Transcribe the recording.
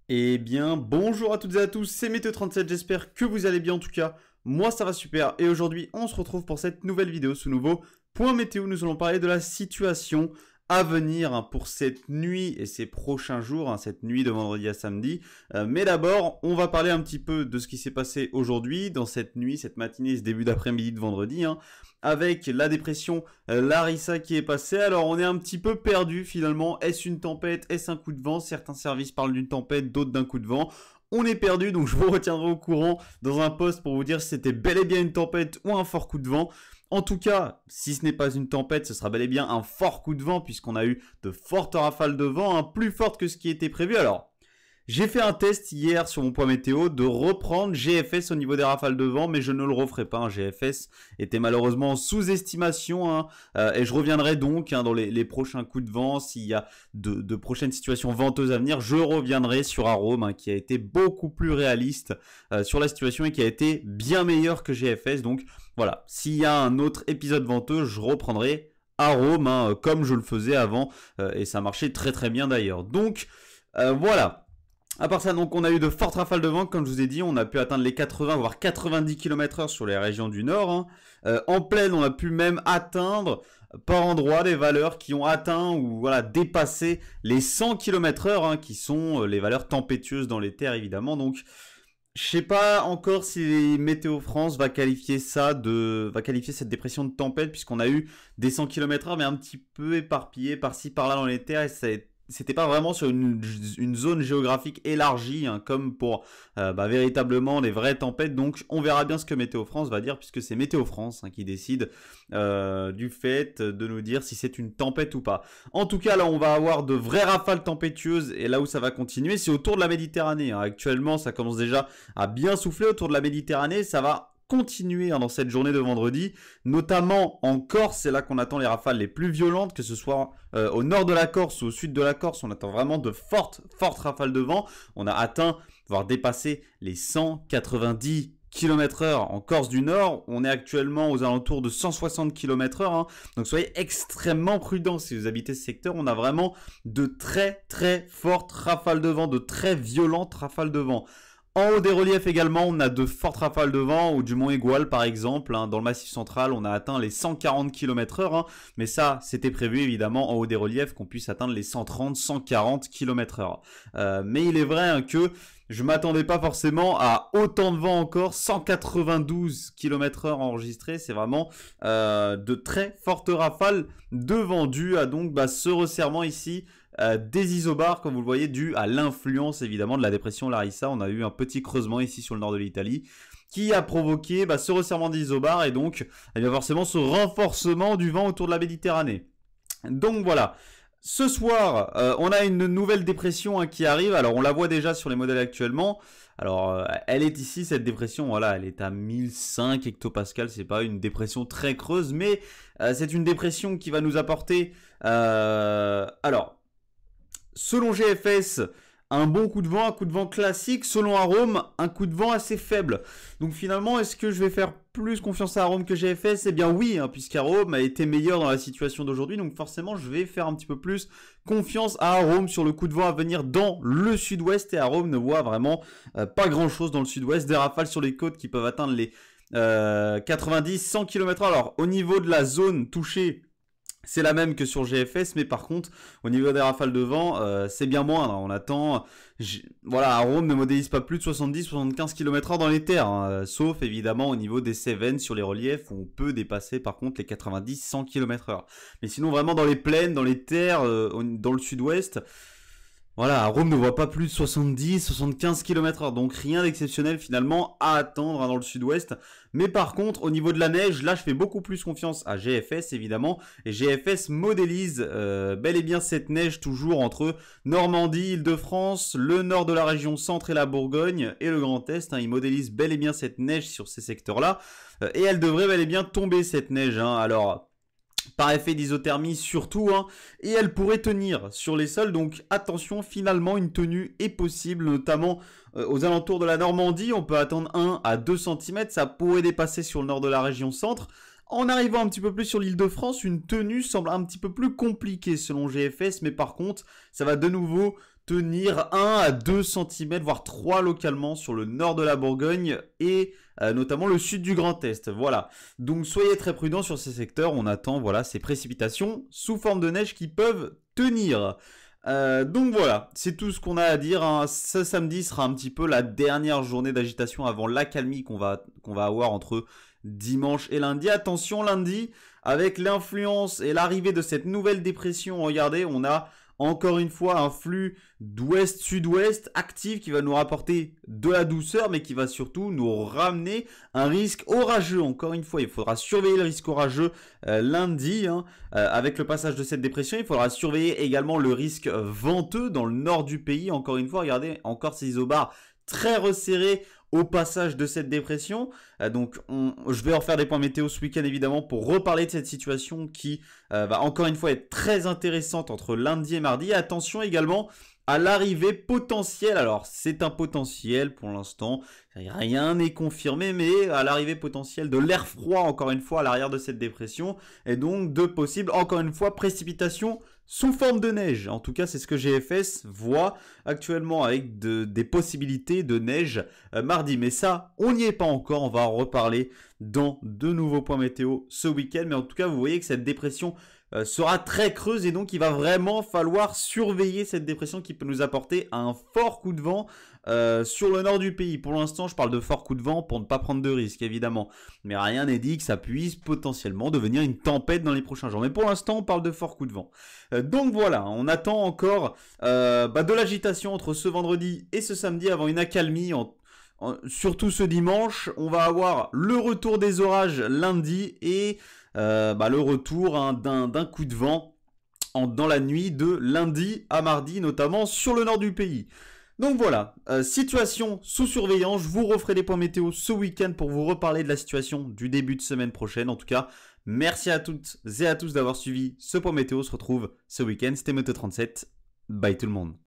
Eh bien, bonjour à toutes et à tous, c'est Météo37, j'espère que vous allez bien en tout cas. Moi ça va super et aujourd'hui on se retrouve pour cette nouvelle vidéo, ce nouveau point météo. Nous allons parler de la situation à venir pour cette nuit et ces prochains jours, cette nuit de vendredi à samedi. Mais d'abord, on va parler un petit peu de ce qui s'est passé aujourd'hui, dans cette nuit, cette matinée, ce début d'après-midi de vendredi, avec la dépression Larissa qui est passée. Alors on est un petit peu perdu finalement. Est-ce une tempête? Est-ce un coup de vent? Certains services parlent d'une tempête, d'autres d'un coup de vent. On est perdu, donc je vous retiendrai au courant dans un post pour vous dire si c'était bel et bien une tempête ou un fort coup de vent. En tout cas, si ce n'est pas une tempête, ce sera bel et bien un fort coup de vent puisqu'on a eu de fortes rafales de vent, plus fortes que ce qui était prévu. Alors, j'ai fait un test hier sur mon point météo de reprendre GFS au niveau des rafales de vent, mais je ne le referai pas. GFS était malheureusement en sous-estimation, et je reviendrai donc dans les prochains coups de vent. S'il y a de prochaines situations venteuses à venir, je reviendrai sur Arome, qui a été beaucoup plus réaliste sur la situation et qui a été bien meilleur que GFS. Donc voilà, s'il y a un autre épisode venteux, je reprendrai Arome, comme je le faisais avant, et ça marchait très très bien d'ailleurs. Donc voilà. À part ça, donc, on a eu de fortes rafales de vent, comme je vous ai dit, on a pu atteindre les 80 voire 90 km/h sur les régions du nord. En plaine, on a pu même atteindre par endroits des valeurs qui ont atteint ou voilà dépassé les 100 km/h, qui sont les valeurs tempétueuses dans les terres évidemment. Donc je sais pas encore si Météo France va qualifier cette dépression de tempête, puisqu'on a eu des 100 km/h mais un petit peu éparpillés par-ci par-là dans les terres, et c'était pas vraiment sur une zone géographique élargie, comme pour véritablement les vraies tempêtes. Donc on verra bien ce que Météo France va dire, puisque c'est Météo France qui décide du fait de nous dire si c'est une tempête ou pas. En tout cas, là on va avoir de vraies rafales tempétueuses, et là où ça va continuer, c'est autour de la Méditerranée. Actuellement, ça commence déjà à bien souffler autour de la Méditerranée. Ça va continuer dans cette journée de vendredi, notamment en Corse. C'est là qu'on attend les rafales les plus violentes, que ce soit au nord de la Corse ou au sud de la Corse. On attend vraiment de fortes rafales de vent. On a atteint, voire dépassé les 190 km/h en Corse du Nord. On est actuellement aux alentours de 160 km/h. Donc soyez extrêmement prudents si vous habitez ce secteur. On a vraiment de très fortes rafales de vent, de très violentes rafales de vent. En haut des reliefs également, on a de fortes rafales de vent, ou du Mont Aigoual par exemple. Dans le Massif central, on a atteint les 140 km/h. Mais ça, c'était prévu évidemment en haut des reliefs qu'on puisse atteindre les 130-140 km/h. Mais il est vrai que je m'attendais pas forcément à autant de vent encore. 192 km/h enregistrés, c'est vraiment de très fortes rafales de vent dues à donc ce resserrement ici des isobars, comme vous le voyez, dû à l'influence évidemment de la dépression Larissa. On a eu un petit creusement ici sur le nord de l'Italie qui a provoqué ce resserrement des isobars et donc forcément ce renforcement du vent autour de la Méditerranée. Donc voilà. Ce soir, on a une nouvelle dépression qui arrive. Alors on la voit déjà sur les modèles actuellement. Alors elle est ici, cette dépression, voilà, elle est à 1005 hectopascales. C'est pas une dépression très creuse, mais c'est une dépression qui va nous apporter alors selon GFS, un bon coup de vent classique. Selon Arome, un coup de vent assez faible. Donc finalement, est-ce que je vais faire plus confiance à Arome que GFS? Eh bien oui, puisqu'Arome a été meilleur dans la situation d'aujourd'hui. Donc forcément, je vais faire un petit peu plus confiance à Arome sur le coup de vent à venir dans le sud-ouest. Et Arome ne voit vraiment pas grand-chose dans le sud-ouest. Des rafales sur les côtes qui peuvent atteindre les 90-100 km/h. Alors au niveau de la zone touchée, c'est la même que sur GFS, mais par contre, au niveau des rafales de vent, c'est bien moindre. On attend, voilà, Arome ne modélise pas plus de 70-75 km/h dans les terres, sauf évidemment au niveau des Cévennes sur les reliefs où on peut dépasser par contre les 90-100 km/h. Mais sinon vraiment dans les plaines, dans les terres, dans le sud-ouest, voilà, Rome ne voit pas plus de 70-75 km/h, donc rien d'exceptionnel finalement à attendre dans le sud-ouest. Mais par contre, au niveau de la neige, là je fais beaucoup plus confiance à GFS évidemment, et GFS modélise bel et bien cette neige toujours entre Normandie, Île-de-France, le nord de la région centre et la Bourgogne, et le Grand Est. Il modélise bel et bien cette neige sur ces secteurs-là, et elle devrait bel et bien tomber cette neige. Alors par effet d'isothermie surtout, et elle pourrait tenir sur les sols, donc attention, finalement une tenue est possible, notamment aux alentours de la Normandie. On peut attendre 1 à 2 cm, ça pourrait dépasser sur le nord de la région centre. En arrivant un petit peu plus sur l'Île-de-France, une tenue semble un petit peu plus compliquée selon GFS, mais par contre, ça va de nouveau tenir 1 à 2 cm, voire 3 localement sur le nord de la Bourgogne et notamment le sud du Grand Est. Voilà, donc soyez très prudents sur ces secteurs, on attend voilà, ces précipitations sous forme de neige qui peuvent tenir. Donc voilà, c'est tout ce qu'on a à dire, hein. Ce samedi sera un petit peu la dernière journée d'agitation avant l'accalmie qu'on va avoir entre dimanche et lundi. Attention, lundi, avec l'influence et l'arrivée de cette nouvelle dépression, regardez, on a encore une fois un flux d'ouest-sud-ouest actif qui va nous rapporter de la douceur, mais qui va surtout nous ramener un risque orageux. Encore une fois, il faudra surveiller le risque orageux lundi, hein, avec le passage de cette dépression. Il faudra surveiller également le risque venteux dans le nord du pays. Encore une fois, regardez, encore ces isobars très resserrés au passage de cette dépression. Donc je vais en faire des points météo ce week-end évidemment pour reparler de cette situation qui va encore une fois être très intéressante entre lundi et mardi. Attention également à l'arrivée potentielle, alors c'est un potentiel pour l'instant, rien n'est confirmé, mais à l'arrivée potentielle de l'air froid encore une fois à l'arrière de cette dépression, et donc de possibles encore une fois précipitations sous forme de neige. En tout cas c'est ce que GFS voit actuellement avec des possibilités de neige mardi, mais ça on n'y est pas encore, on va en reparler dans de nouveaux points météo ce week-end, mais en tout cas vous voyez que cette dépression sera très creuse et donc il va vraiment falloir surveiller cette dépression qui peut nous apporter un fort coup de vent sur le nord du pays. Pour l'instant je parle de fort coup de vent pour ne pas prendre de risques évidemment, mais rien n'est dit que ça puisse potentiellement devenir une tempête dans les prochains jours, mais pour l'instant on parle de fort coup de vent. Donc voilà, on attend encore de l'agitation entre ce vendredi et ce samedi avant une accalmie surtout ce dimanche. On va avoir le retour des orages lundi et le retour d'un coup de vent dans la nuit de lundi à mardi, notamment sur le nord du pays. Donc voilà, situation sous surveillance. Je vous referai des points météo ce week-end pour vous reparler de la situation du début de semaine prochaine. En tout cas, merci à toutes et à tous d'avoir suivi ce point météo. On se retrouve ce week-end. C'était Météo 37. Bye tout le monde.